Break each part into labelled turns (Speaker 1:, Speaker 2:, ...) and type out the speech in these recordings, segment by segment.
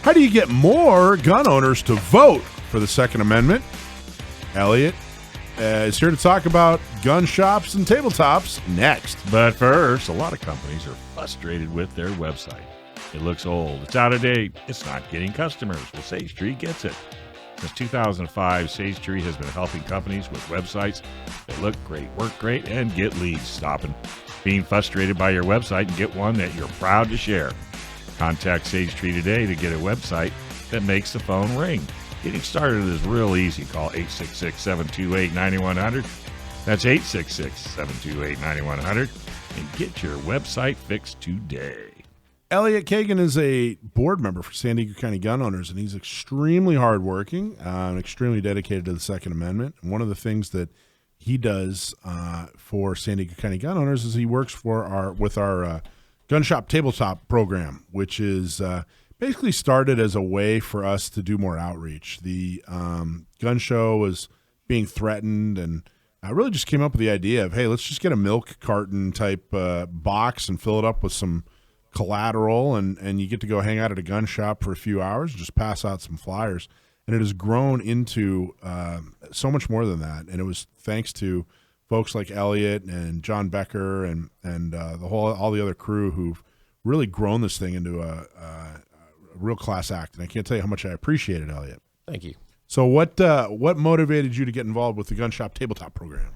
Speaker 1: How do you get more gun owners to vote for the Second Amendment? Eliot is here to talk about gun shops and tabletops next.
Speaker 2: But first, a lot of companies are frustrated with their website. It looks old. It's out of date. It's not getting customers. Well, Sage Tree gets it. Since 2005, Sage Tree has been helping companies with websites that look great, work great, and get leads. Stop being frustrated by your website and get one that you're proud to share. Contact Sage Tree today to get a website that makes the phone ring. Getting started is real easy. Call 866-728-9100. That's 866-728-9100 and get your website fixed today.
Speaker 1: Eliot Kaagan is a board member for San Diego County Gun Owners, and he's extremely hardworking and extremely dedicated to the Second Amendment. And one of the things that he does for San Diego County Gun Owners is he works with our gun shop tabletop program, which is basically started as a way for us to do more outreach. The gun show was being threatened, and I really just came up with the idea of, hey, let's just get a milk carton type box and fill it up with some collateral, and you get to go hang out at a gun shop for a few hours, just pass out some flyers. And it has grown into so much more than that. And it was thanks to folks like Eliot and John Becker and all the other crew who've really grown this thing into a real class act. And I can't tell you how much I appreciate it, Eliot.
Speaker 3: Thank you.
Speaker 1: So what motivated you to get involved with the gun shop tabletop program?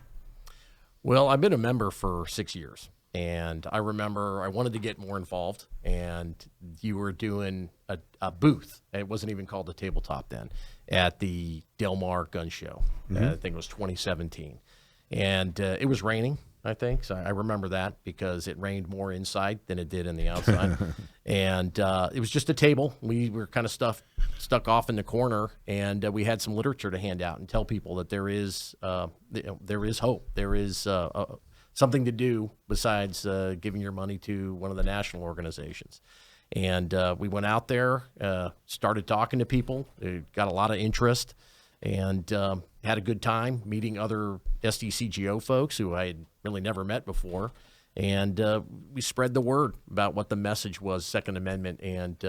Speaker 3: Well, I've been a member for 6 years. And I remember I wanted to get more involved, and you were doing a booth. It wasn't even called a tabletop then, at the Del Mar Gun Show.
Speaker 1: Mm-hmm.
Speaker 3: I think it was 2017. And it was raining, I think. So I remember that because it rained more inside than it did in the outside. And it was just a table. We were kind of stuck off in the corner, and we had some literature to hand out and tell people that there is hope. There is something to do besides giving your money to one of the national organizations. And we went out there, started talking to people, got a lot of interest, and had a good time meeting other SDCGO folks who I had really never met before. And we spread the word about what the message was, Second Amendment. And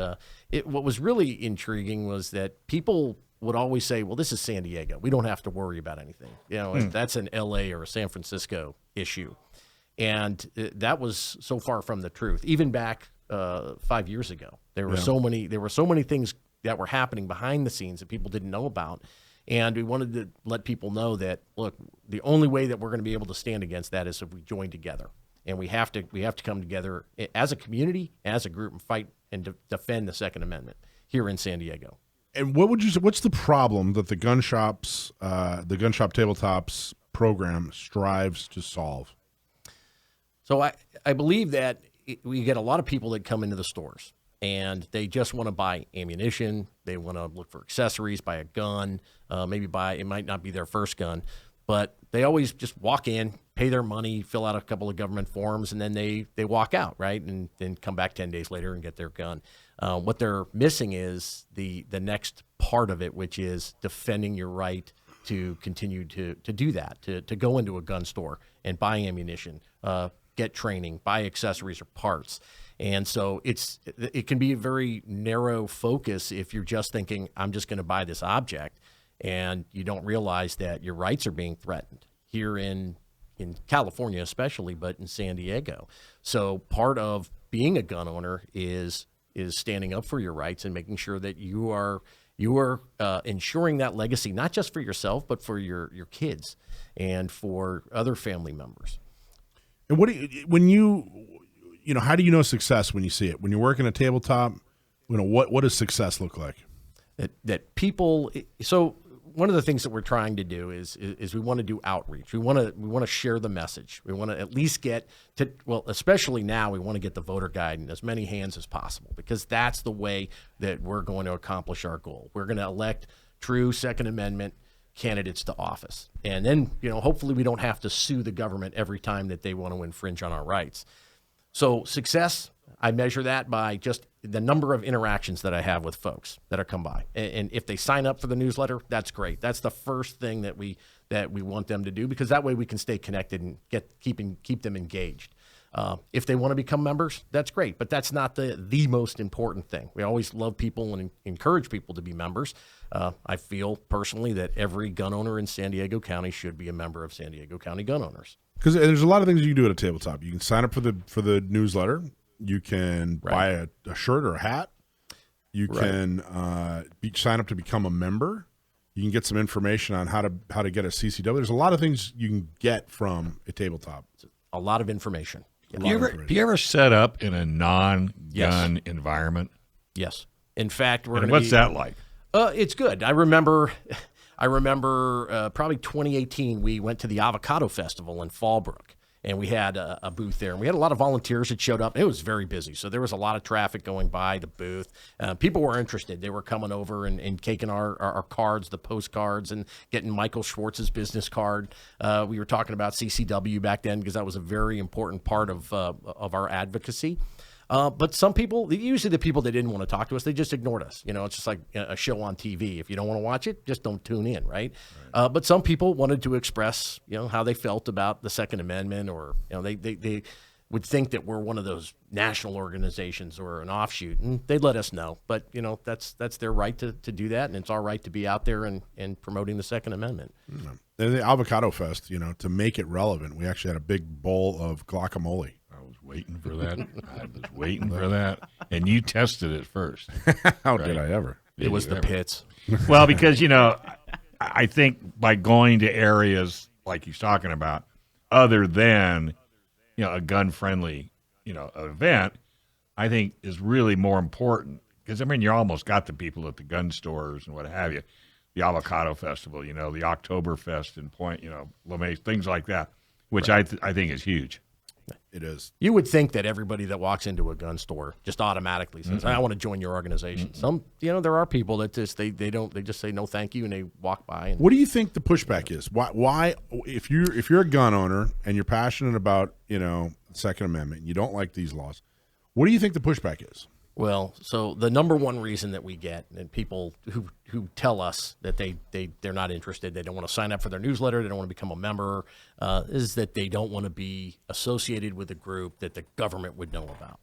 Speaker 3: what was really intriguing was that people would always say, well, this is San Diego. We don't have to worry about anything. That's an LA or a San Francisco issue. And that was so far from the truth. Even back 5 years ago, there were so many things that were happening behind the scenes that people didn't know about. And we wanted to let people know that, look, the only way that we're going to be able to stand against that is if we join together. And we have to come together as a community, as a group, and fight and defend the Second Amendment here in San Diego.
Speaker 1: And what would you say? What's the problem that the gun shop tabletops program strives to solve?
Speaker 3: So I believe that we get a lot of people that come into the stores and they just want to buy ammunition. They want to look for accessories, buy a gun, it might not be their first gun, but they always just walk in, pay their money, fill out a couple of government forms, and then they walk out, right? And then come back 10 days later and get their gun. What they're missing is the next part of it, which is defending your right to continue to do that, to go into a gun store and buy ammunition, get training, buy accessories or parts. And so it can be a very narrow focus if you're just thinking, I'm just going to buy this object, and you don't realize that your rights are being threatened here in California especially, but in San Diego. So part of being a gun owner is standing up for your rights and making sure that you are ensuring that legacy, not just for yourself, but for your kids and for other family members.
Speaker 1: And how do you know success when you see it? When you're working a tabletop, what does success look like?
Speaker 3: That people. So one of the things that we're trying to do is we want to do outreach. We want to share the message. We want to at least get to, well, especially now, we want to get the voter guide in as many hands as possible, because that's the way that we're going to accomplish our goal. We're going to elect true Second Amendment candidates to office. And then, hopefully we don't have to sue the government every time that they want to infringe on our rights. So success, I measure that by just the number of interactions that I have with folks that are come by. And if they sign up for the newsletter, that's great. That's the first thing that we want them to do, because that way we can stay connected and keep them engaged. If they want to become members, that's great, but that's not the most important thing. We always love people and encourage people to be members. I feel personally that every gun owner in San Diego County should be a member of San Diego County Gun Owners.
Speaker 1: Because there's a lot of things you can do at a tabletop. You can sign up for the newsletter. You can buy a shirt or a hat. You can sign up to become a member. You can get some information on how to get a CCW. There's a lot of things you can get from a tabletop.
Speaker 3: A lot of information.
Speaker 2: Do you ever set up in a non-gun environment?
Speaker 3: Yes. In fact,
Speaker 2: what's that like?
Speaker 3: It's good. I remember probably 2018, we went to the Avocado Festival in Fallbrook, and we had a booth there. And we had a lot of volunteers that showed up. It was very busy, so there was a lot of traffic going by the booth. People were interested. They were coming over and taking our cards, the postcards, and getting Michael Schwartz's business card. We were talking about CCW back then because that was a very important part of our advocacy. But some people, usually the people that didn't want to talk to us, they just ignored us. It's just like a show on TV. If you don't want to watch it, just don't tune in, right? But some people wanted to express, how they felt about the Second Amendment, or they would think that we're one of those national organizations or an offshoot, and they'd let us know. But that's their right to do that, and it's our right to be out there and promoting the Second Amendment.
Speaker 1: Mm-hmm. And the Avocado Fest, to make it relevant, we actually had a big bowl of guacamole.
Speaker 2: Waiting for that. I was waiting for that. And you tested it first.
Speaker 1: How did I ever?
Speaker 3: It was the pits.
Speaker 2: Well, because, I think by going to areas like he's talking about, other than, a gun-friendly, event, I think is really more important. Because, you almost got the people at the gun stores and what have you. The Avocado Festival, the Oktoberfest in Point, LeMay, things like that, which I think is huge.
Speaker 1: It is.
Speaker 3: You would think that everybody that walks into a gun store just automatically says, "I want to join your organization." Some, there are people that just they just say no, thank you, and they walk by.
Speaker 1: What do you think the pushback is? Why if you're a gun owner and you're passionate about the Second Amendment, and you don't like these laws, what do you think the pushback is?
Speaker 3: Well, so the number one reason that we get, and people who tell us that they're not interested, they don't want to sign up for their newsletter, they don't want to become a member, is that they don't want to be associated with a group that the government would know about.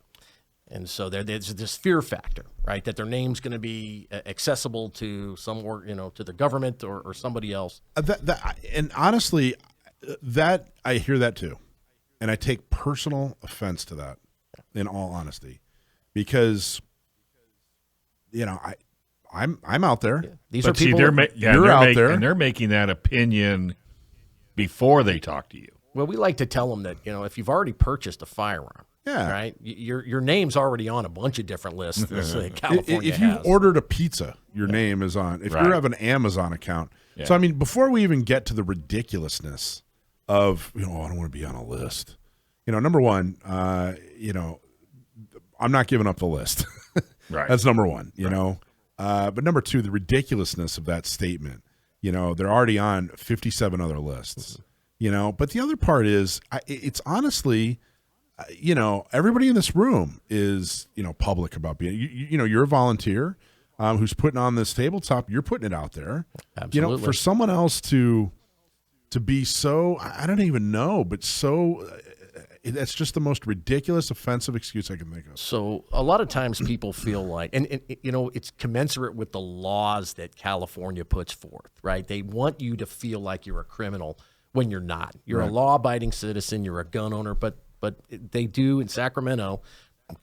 Speaker 3: And so there's this fear factor, right, that their name's going to be accessible to to the government or somebody else.
Speaker 1: And honestly, that I hear that too, and I take personal offense to that. In all honesty. Because, I'm out there.
Speaker 3: Yeah. These are people.
Speaker 1: You're out there,
Speaker 2: and they're making that opinion before they talk to you.
Speaker 3: Well, we like to tell them that if you've already purchased a firearm, right, your name's already on a bunch of different lists. California
Speaker 1: if you've ordered a pizza, your name is on. If you have an Amazon account, so before we even get to the ridiculousness of I don't want to be on a list. Number one, I'm not giving up the list.
Speaker 2: Right.
Speaker 1: That's number one, but number two, the ridiculousness of that statement. They're already on 57 other lists, but the other part is it's honestly, everybody in this room is, public about being, you're a volunteer who's putting on this tabletop. You're putting it out there.
Speaker 3: Absolutely.
Speaker 1: For someone else to be so, I don't even know, but so, that's just the most ridiculous, offensive excuse I can think of.
Speaker 3: So a lot of times people feel like, and it's commensurate with the laws that California puts forth, right? They want you to feel like you're a criminal when you're not. You're a law-abiding citizen. You're a gun owner, but they do in Sacramento,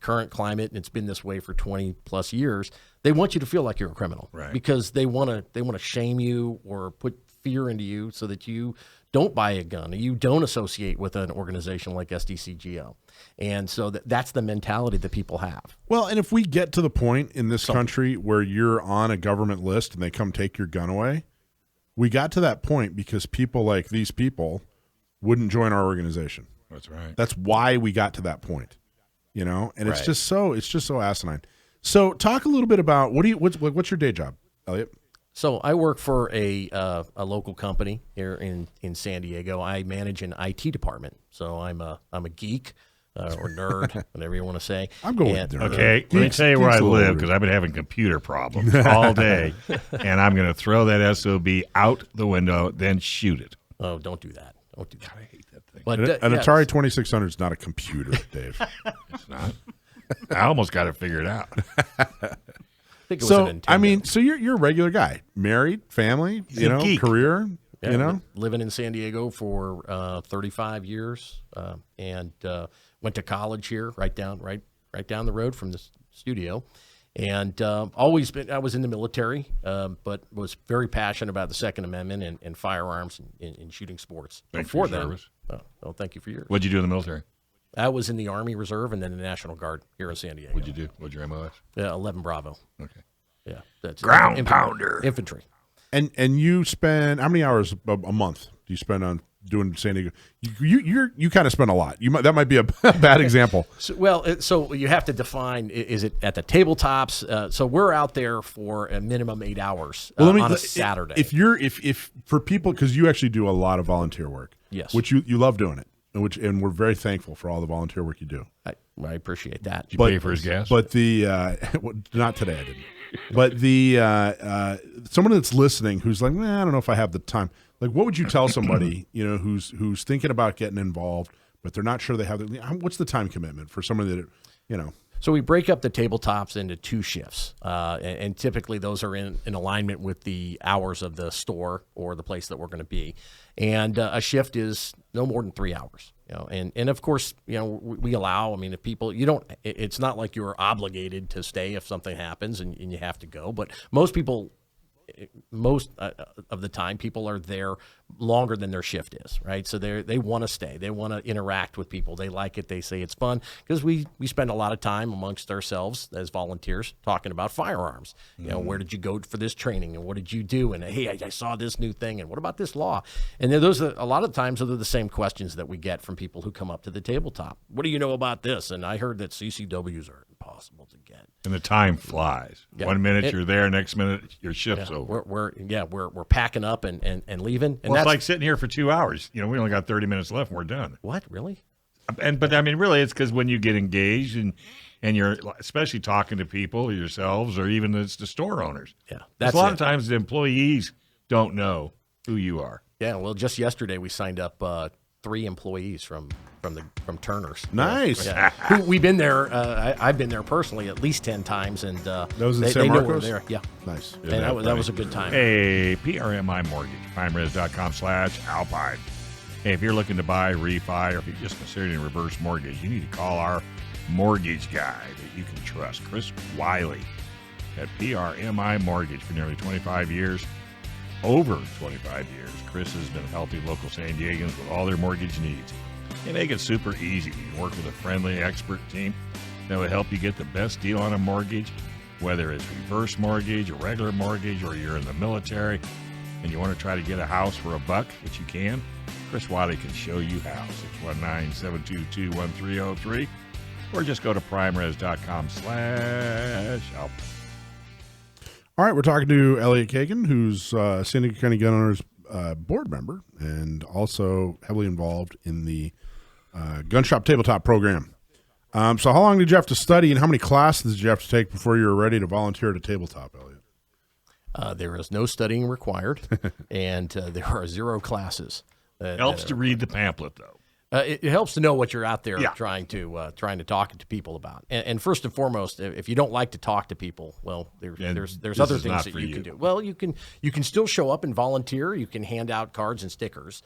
Speaker 3: current climate, and it's been this way for 20 plus years. They want you to feel like you're a criminal,
Speaker 2: right?
Speaker 3: Because they want to shame you or put fear into you so that you don't buy a gun, or you don't associate with an organization like SDCGO. And so that's the mentality that people have.
Speaker 1: Well, and if we get to the point in this country where you're on a government list and they come take your gun away, we got to that point because people like these people wouldn't join our organization.
Speaker 2: That's right.
Speaker 1: That's why we got to that point, and it's just so asinine. So talk a little bit about what's your day job, Eliot?
Speaker 3: So I work for a local company here in San Diego. I manage an IT department. So I'm a geek or nerd, whatever you want to say.
Speaker 1: I'm going with nerd.
Speaker 2: Okay, let me tell you where I live because I've been having computer problems all day, and I'm going to throw that SOB out the window, then shoot it.
Speaker 3: Oh, don't do that. Don't do that.
Speaker 2: God, I hate that thing.
Speaker 3: But
Speaker 1: An Atari 2600 is not a computer, Dave.
Speaker 2: It's not. I almost got it figured out.
Speaker 3: I think it was a
Speaker 1: So,
Speaker 3: Nintendo.
Speaker 1: I mean, so you're a regular guy, married, family,
Speaker 2: a geek.
Speaker 1: career,
Speaker 3: Yeah, living in San Diego for 35 years, and went to college here, right down the road from the studio, and always been. I was in the military, but was very passionate about the Second Amendment and firearms and shooting sports.
Speaker 2: Thanks for
Speaker 3: Before
Speaker 2: your
Speaker 3: then,
Speaker 2: service.
Speaker 3: well, thank you for yours.
Speaker 2: What'd you do in the military?
Speaker 3: I was in the Army Reserve and then the National Guard here in San Diego.
Speaker 2: What'd you do? What's your MOS?
Speaker 3: Yeah, 11 Bravo.
Speaker 2: Okay.
Speaker 3: Yeah, that's
Speaker 2: Ground pounder.
Speaker 3: Infantry.
Speaker 1: and you spend how many hours a month do you spend on doing San Diego? You kind of spend a lot. That might be a bad example.
Speaker 3: So you have to define: is it at the tabletops? So we're out there for a minimum 8 hours on a Saturday.
Speaker 1: If for people, because you actually do a lot of volunteer work,
Speaker 3: Yes.
Speaker 1: which you love doing it, and we're very thankful for all the volunteer work you do.
Speaker 3: I appreciate that.
Speaker 2: Did you pay for his gas?
Speaker 1: But well, not today, I didn't. But someone that's listening who's like, I don't know if I have the time. Like, what would you tell somebody, who's thinking about getting involved, but they're not sure they have what's the time commitment for somebody that,
Speaker 3: So we break up the tabletops into 2 shifts, and typically those are in alignment with the hours of the store or the place that we're going to be. And a shift is no more than 3 hours. And of course, we allow. I mean, if people, it's not like you're obligated to stay if something happens and you have to go. But most people, most of the time, people are there longer than their shift is, right? So they want to stay. They want to interact with people. They like it. They say it's fun because we spend a lot of time amongst ourselves as volunteers talking about firearms. Where did you go for this training and what did you do? And hey, I saw this new thing and what about this law? And those are, a lot of times those are the same questions that we get from people who come up to the tabletop. What do you know about this? And I heard that CCWs are impossible to get.
Speaker 2: And the time flies.
Speaker 3: Yeah.
Speaker 2: 1 minute you're there, next minute your shift's over.
Speaker 3: We're packing up and leaving. And
Speaker 2: Well, it's like sitting here for 2 hours. We only got 30 minutes left and we're done.
Speaker 3: What, really?
Speaker 2: But I mean, really, it's because when you get engaged and you're especially talking to people yourselves or even it's the store owners.
Speaker 3: Yeah,
Speaker 2: That's a lot of times the employees don't know who you are.
Speaker 3: Yeah, well, just yesterday we signed up 3 employees from Turner's.
Speaker 1: Nice.
Speaker 3: Yeah. We've been there. I've been there personally at least 10 times, and
Speaker 1: Those in
Speaker 3: they
Speaker 1: San
Speaker 3: know we're
Speaker 1: Marcos?
Speaker 3: there. Yeah,
Speaker 1: Nice.
Speaker 3: and that was a good time.
Speaker 2: Hey, PRMI Mortgage, primeres.com/Alpine. Hey, if you're looking to buy, refi, or if you're just considering a reverse mortgage, you need to call our mortgage guy that you can trust, Chris Wiley at PRMI Mortgage for nearly 25 years. Over 25 years, Chris has been helping local San Diegans with all their mortgage needs. They make it super easy. You can work with a friendly expert team that will help you get the best deal on a mortgage, whether it's reverse mortgage, a regular mortgage, or you're in the military and you want to try to get a house for $1, which you can. Chris Wiley can show you how. 619-722-1303, or just go to primeres.com/Alpine.
Speaker 1: All right, we're talking to Eliot Kaagan, who's San Diego County Gun Owners board member and also heavily involved in the gun shop tabletop program. So how long did you have to study and how many classes did you have to take before you were ready to volunteer at a tabletop, Eliot?
Speaker 3: There is no studying required, and there are 0 classes.
Speaker 2: Helps to read the pamphlet, though.
Speaker 3: It helps to know what you're out there
Speaker 2: Yeah.
Speaker 3: trying to talk to people about. And first and foremost, if you don't like to talk to people, well, there's
Speaker 2: this
Speaker 3: other
Speaker 2: is
Speaker 3: things
Speaker 2: not
Speaker 3: that
Speaker 2: for
Speaker 3: you
Speaker 2: you.
Speaker 3: can do. Well, you can still show up and volunteer. You can hand out cards and stickers,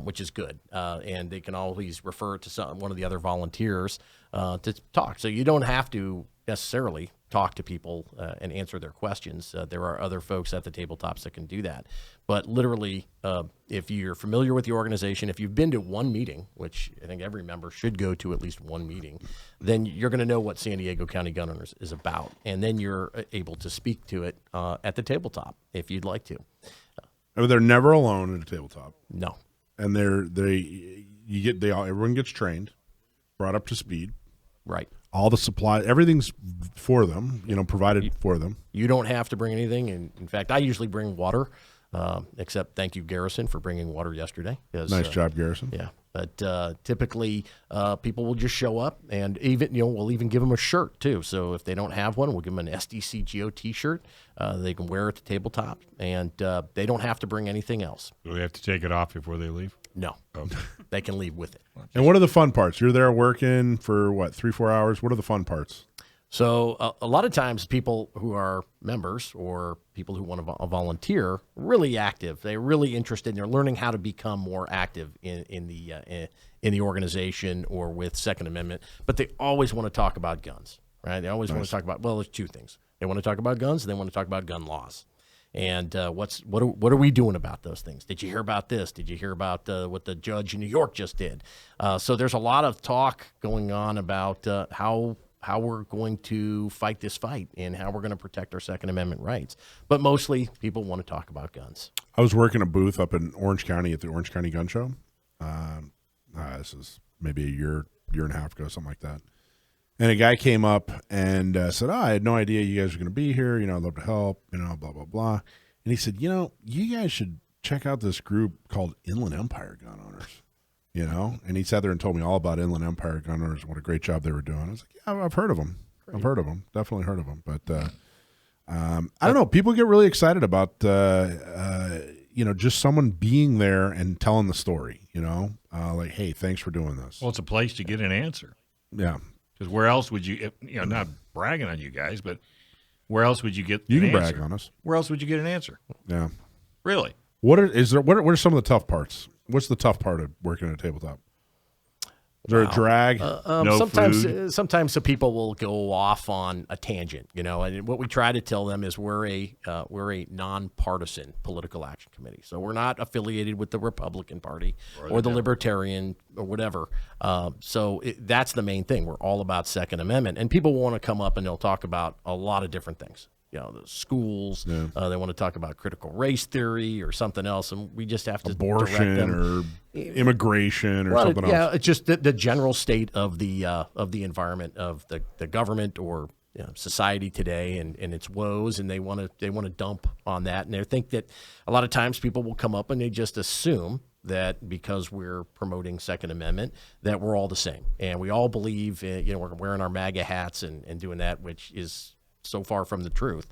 Speaker 3: which is good. And they can always refer to one of the other volunteers to talk. So you don't have to necessarily talk to people and answer their questions. There are other folks at the tabletops that can do that. But literally, if you're familiar with the organization, if you've been to one meeting, which I think every member should go to at least one meeting, then you're going to know what San Diego County Gun Owners is about. And then you're able to speak to it at the tabletop if you'd like to.
Speaker 1: They're never alone at a tabletop.
Speaker 3: No.
Speaker 1: And everyone gets trained, brought up to speed.
Speaker 3: Right.
Speaker 1: All the supply, everything's for them, provided for them.
Speaker 3: You don't have to bring anything. And in fact, I usually bring water, except thank you, Garrison, for bringing water yesterday.
Speaker 1: Nice job, Garrison.
Speaker 3: Yeah. But typically, people will just show up, and we'll even give them a shirt too. So if they don't have one, we'll give them an SDCGO T-shirt. They can wear at the tabletop, and they don't have to bring anything else.
Speaker 2: Do we have to take it off before they leave?
Speaker 3: No.
Speaker 2: Okay.
Speaker 3: They can leave with it.
Speaker 1: And what are the fun parts? You're there working for, 3-4 hours? What are the fun parts?
Speaker 3: So a lot of times people who are members or people who want to volunteer really active. They're really interested. They're learning how to become more active in the organization or with Second Amendment. But they always want to talk about guns, right? They always want to talk about, well, there's two things. They want to talk about guns and they want to talk about gun laws. And what are we doing about those things? Did you hear about this? Did you hear about what the judge in New York just did? So there's a lot of talk going on about how we're going to fight this fight and how we're going to protect our Second Amendment rights. But mostly people want to talk about guns.
Speaker 1: I was working a booth up in Orange County at the Orange County Gun Show. This is maybe a year and a half ago, something like that. And a guy came up and said, I had no idea you guys were going to be here. I'd love to help, blah, blah, blah. And he said, you guys should check out this group called Inland Empire Gun Owners. And he sat there and told me all about Inland Empire Gun Owners, what a great job they were doing. I was like, yeah, I've heard of them. Great. I've heard of them. Definitely heard of them. But I don't know. People get really excited about, just someone being there and telling the story, like, hey, thanks for doing this.
Speaker 2: Well, it's a place to get an answer.
Speaker 1: Yeah.
Speaker 2: Because where else would you, not bragging on you guys, but where else would you get
Speaker 1: You
Speaker 2: an
Speaker 1: can
Speaker 2: answer?
Speaker 1: brag on us.
Speaker 2: Where else would you get an answer?
Speaker 1: Yeah.
Speaker 2: Really?
Speaker 1: What are some of the tough parts? What's the tough part of working at a tabletop? Is there a drag?
Speaker 2: No
Speaker 3: sometimes,
Speaker 2: food?
Speaker 3: sometimes the people will go off on a tangent, and what we try to tell them is we're a nonpartisan political action committee, so we're not affiliated with the Republican Party or the Libertarian or whatever. So that's the main thing. We're all about Second Amendment, and people want to come up and they'll talk about a lot of different things. The schools. Yeah. They want to talk about critical race theory or something else, and we just have to direct them.
Speaker 1: Or immigration or something else.
Speaker 3: Yeah, it's just the general state of the environment of the government or society today and its woes, and they want to dump on that, and they think that a lot of times people will come up and they just assume that because we're promoting Second Amendment that we're all the same, and we all believe we're wearing our MAGA hats and doing that, which is so far from the truth,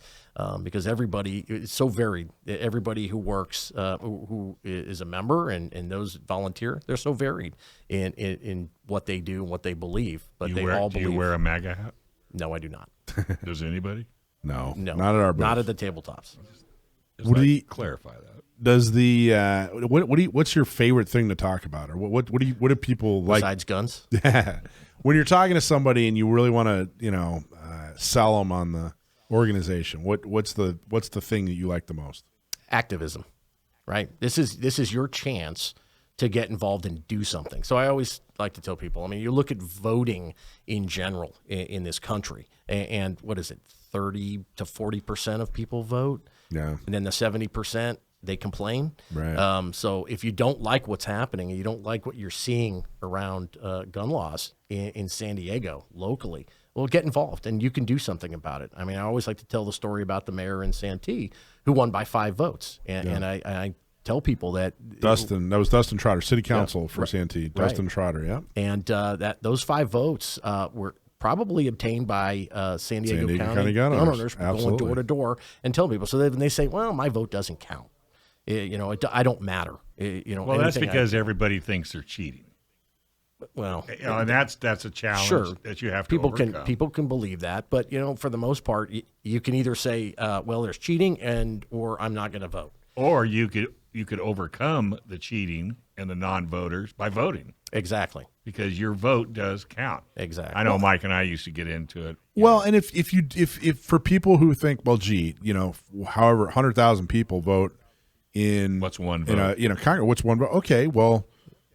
Speaker 3: because everybody is so varied. Everybody who works, who is a member, and those volunteer, they're so varied in what they do and what they believe. But
Speaker 2: Do you wear a MAGA hat?
Speaker 3: No, I do not.
Speaker 2: Does anybody?
Speaker 1: No,
Speaker 3: not
Speaker 1: at our booth.
Speaker 3: Not at the tabletops.
Speaker 2: Clarify that?
Speaker 1: Does the what's your favorite thing to talk about, or what do people like
Speaker 3: besides guns?
Speaker 1: When you're talking to somebody and you really want to sell them on the organization, what's the thing that you like the most?
Speaker 3: Activism, right? This is your chance to get involved and do something. So I always like to tell people, you look at voting in general in this country, and what is it, 30 to 40% of people vote?
Speaker 1: Yeah.
Speaker 3: And then the 70%, they complain.
Speaker 1: Right.
Speaker 3: So if you don't like what's happening and you don't like what you're seeing around gun laws in San Diego locally, well, get involved and you can do something about it. I always like to tell the story about the mayor in Santee who won by 5 votes. And I tell people that
Speaker 1: that was Dustin Trotter, city council for Santee. Dustin Trotter, yeah.
Speaker 3: And that those 5 votes were probably obtained by San Diego County gun owners going door to door and telling people. So they say, well, my vote doesn't count. I don't matter.
Speaker 2: Well, that's because everybody thinks they're cheating.
Speaker 3: Well,
Speaker 2: and that's a challenge that you have to overcome.
Speaker 3: People can believe that, but for the most part, you can either say, well, there's cheating, or I'm not going to vote,
Speaker 2: or you could overcome the cheating and the non-voters by voting.
Speaker 3: Exactly,
Speaker 2: because your vote does count.
Speaker 3: Exactly.
Speaker 2: I know Mike and I used to get into it.
Speaker 1: Well, and if for people who think, well, gee, however 100,000 people vote in
Speaker 2: what's one vote?
Speaker 1: Congress, what's one vote? Okay, well.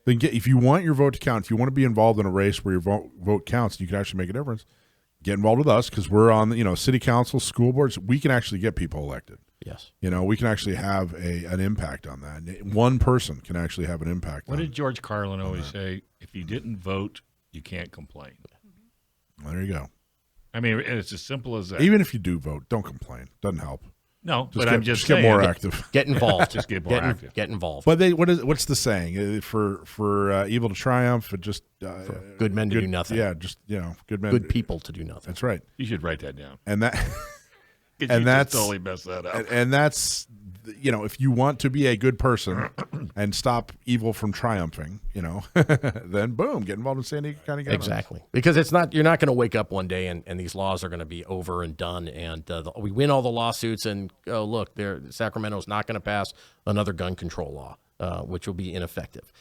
Speaker 1: Then if you want your vote to count, if you want to be involved in a race where your vote counts, you can actually make a difference. Get involved with us because we're on city council, school boards. We can actually get people elected.
Speaker 3: Yes,
Speaker 1: we can actually have an impact on that. One person can actually have an impact.
Speaker 2: What did George Carlin always say? If you didn't vote, you can't complain.
Speaker 1: Well, there you go.
Speaker 2: It's as simple as that.
Speaker 1: Even if you do vote, don't complain. Doesn't help.
Speaker 2: No,
Speaker 1: I'm just saying, get more active.
Speaker 3: Get involved.
Speaker 2: Just get more active.
Speaker 3: Get involved.
Speaker 1: But what's the saying? For evil to triumph, just
Speaker 3: good men to do nothing.
Speaker 1: Yeah, just good men.
Speaker 3: Good people to do nothing.
Speaker 1: That's right.
Speaker 2: You should write that down.
Speaker 1: And that.
Speaker 2: And that's totally mess that up.
Speaker 1: And that's if you want to be a good person and stop evil from triumphing, then boom, get involved in San Diego County Gun Owners.
Speaker 3: Exactly. Because you're not going to wake up one day and these laws are going to be over and done. And we win all the lawsuits and, oh, look, Sacramento's not going to pass another gun control law, which will be ineffective.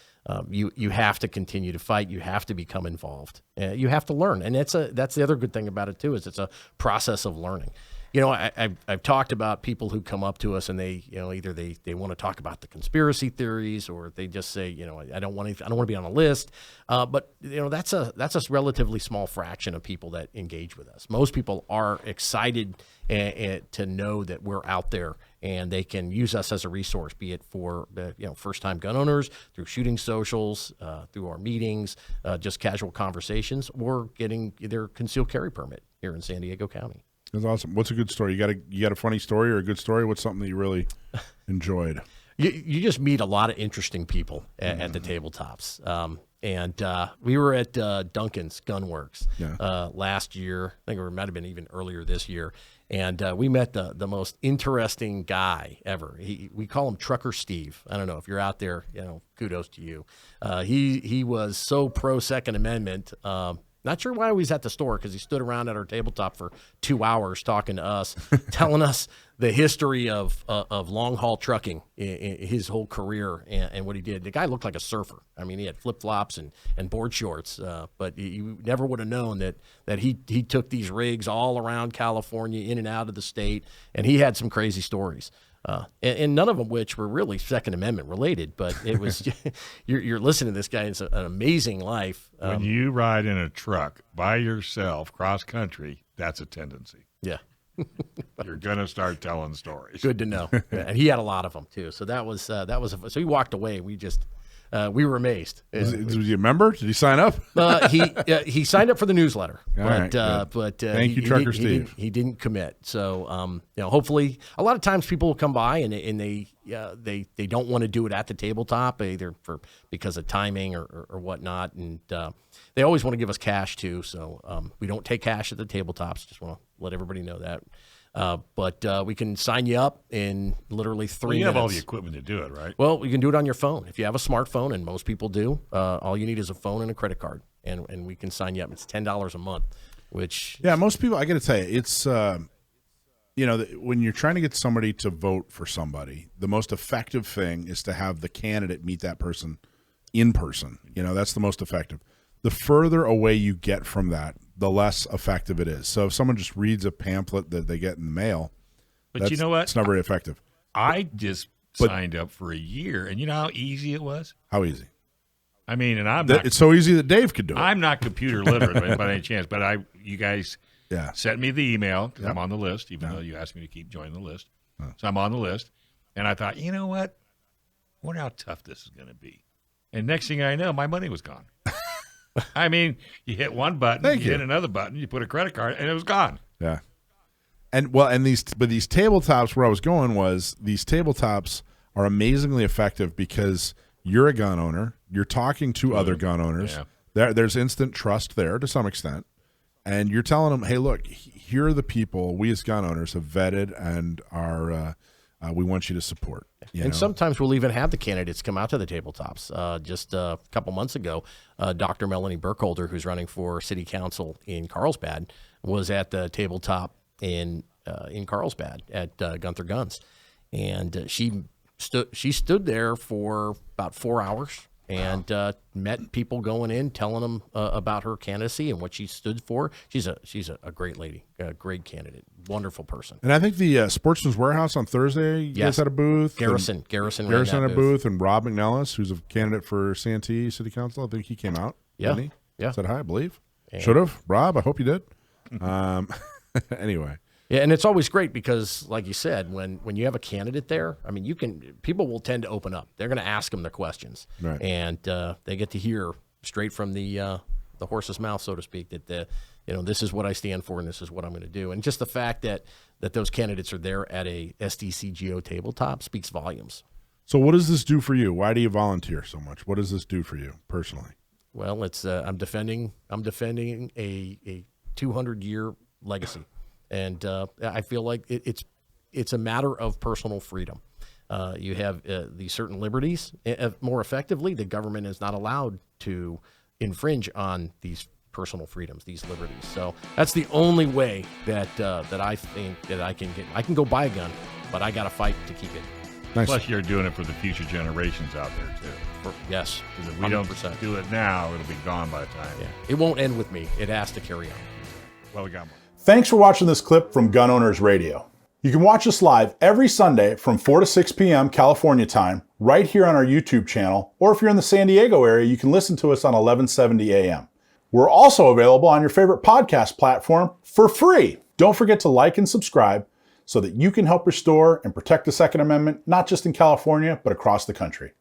Speaker 3: You have to continue to fight. You have to become involved. You have to learn. And that's the other good thing about it, too, is it's a process of learning. I've talked about people who come up to us and they, either they want to talk about the conspiracy theories or they just say, I don't want to be on a list. But that's a relatively small fraction of people that engage with us. Most people are excited to know that we're out there and they can use us as a resource, be it for first-time gun owners, through shooting socials, through our meetings, just casual conversations, or getting their concealed carry permit here in San Diego County.
Speaker 1: That's awesome. What's a good story? You got a funny story or a good story? What's something that you really enjoyed?
Speaker 3: You just meet a lot of interesting people at the tabletops. And we were at Duncan's Gunworks last year. I think it might have been even earlier this year. And we met the most interesting guy ever. We call him Trucker Steve. I don't know if you're out there, kudos to you. He was so pro Second Amendment. Not sure why he was at the store, because he stood around at our tabletop for 2 hours talking to us, telling us the history of long-haul trucking, his whole career, and what he did. The guy looked like a surfer. I mean, he had flip-flops and board shorts, but you never would have known that he took these rigs all around California, in and out of the state, and he had some crazy stories. And none of them which were really Second Amendment related, but it was you're listening to this guy. It's an amazing life.
Speaker 2: When you ride in a truck by yourself cross country, that's a tendency.
Speaker 3: Yeah.
Speaker 2: You're gonna start telling stories.
Speaker 3: Good to know. Yeah, and he had a lot of them too. So that was so he walked away. We were amazed.
Speaker 1: Was he a member? Did he sign up?
Speaker 3: He signed up for the newsletter,
Speaker 1: but thank you, Trucker Steve.
Speaker 3: He didn't commit. So hopefully, a lot of times people will come by and they don't want to do it at the tabletop, either because of timing or whatnot, and they always want to give us cash too. So we don't take cash at the tabletops. Just want to let everybody know that. But we can sign you up in literally 3 minutes.
Speaker 2: You have all the equipment to do it, right?
Speaker 3: Well, you can do it on your phone. If you have a smartphone, and most people do, all you need is a phone and a credit card, and we can sign you up. It's $10 a month, which...
Speaker 1: Yeah, most people, I got to tell you, it's, when you're trying to get somebody to vote for somebody, the most effective thing is to have the candidate meet that person in person. That's the most effective. The further away you get from that, the less effective it is. So if someone just reads a pamphlet that they get in the mail,
Speaker 2: but you know what?
Speaker 1: It's not very effective.
Speaker 2: I just signed up for a year, and you know how easy it was?
Speaker 1: How easy?
Speaker 2: I mean, and
Speaker 1: it's so easy that Dave could do it.
Speaker 2: I'm not computer literate by any chance, but you guys sent me the email because I'm on the list, even though you asked me to keep joining the list. So I'm on the list, and I thought, you know what? I wonder how tough this is going to be. And next thing I know, my money was gone. I mean, you hit one button, you hit another button, you put a credit card, and it was gone.
Speaker 1: Yeah. These tabletops, where I was going was, these tabletops are amazingly effective because you're a gun owner, you're talking to other gun owners. Yeah. There's instant trust there to some extent, and you're telling them, hey, look, here are the people we as gun owners have vetted and are we want you to support.
Speaker 3: Sometimes we'll even have the candidates come out to the tabletops. Just a couple months ago, Dr. Melanie Burkholder, who's running for city council in Carlsbad, was at the tabletop in Carlsbad at Gunther Guns, and she stood there for about 4 hours and met people going in, telling them about her candidacy and what she stood for. She's a great lady, a great candidate, wonderful person.
Speaker 1: And I think the Sportsman's Warehouse on Thursday, you guys had a booth.
Speaker 3: Garrison
Speaker 1: had a booth, and Rob McNellis, who's a candidate for Santee City Council, I think he came out.
Speaker 3: Yeah,
Speaker 1: didn't he?
Speaker 3: Yeah.
Speaker 1: Said hi, I believe. Should have. Rob, I hope you did. Anyway.
Speaker 3: Yeah, and it's always great because, like you said, when you have a candidate there, I mean, people will tend to open up. They're going to ask them the questions,
Speaker 1: right.
Speaker 3: And they get to hear straight from the horse's mouth, so to speak, that this is what I stand for and this is what I'm going to do. And just the fact that those candidates are there at a SDCGO tabletop speaks volumes.
Speaker 1: So, what does this do for you? Why do you volunteer so much? What does this do for you personally?
Speaker 3: Well, it's I'm defending a 200-year legacy. And I feel like it's a matter of personal freedom. You have these certain liberties. More effectively, the government is not allowed to infringe on these personal freedoms, these liberties. So that's the only way that I think that I can go buy a gun, but I got to fight to keep it.
Speaker 1: Nice.
Speaker 2: Plus, you're doing it for the future generations out there, too.
Speaker 3: Yes.
Speaker 2: Because if we
Speaker 3: 100%.
Speaker 2: don't do it now, it'll be gone by the time.
Speaker 3: Yeah. It won't end with me. It has to carry on.
Speaker 2: Well, we got more.
Speaker 4: Thanks for watching this clip from Gun Owners Radio. You can watch us live every Sunday from 4 to 6 p.m. California time, right here on our YouTube channel, or if you're in the San Diego area, you can listen to us on 1170 a.m. We're also available on your favorite podcast platform for free. Don't forget to like and subscribe so that you can help restore and protect the Second Amendment, not just in California, but across the country.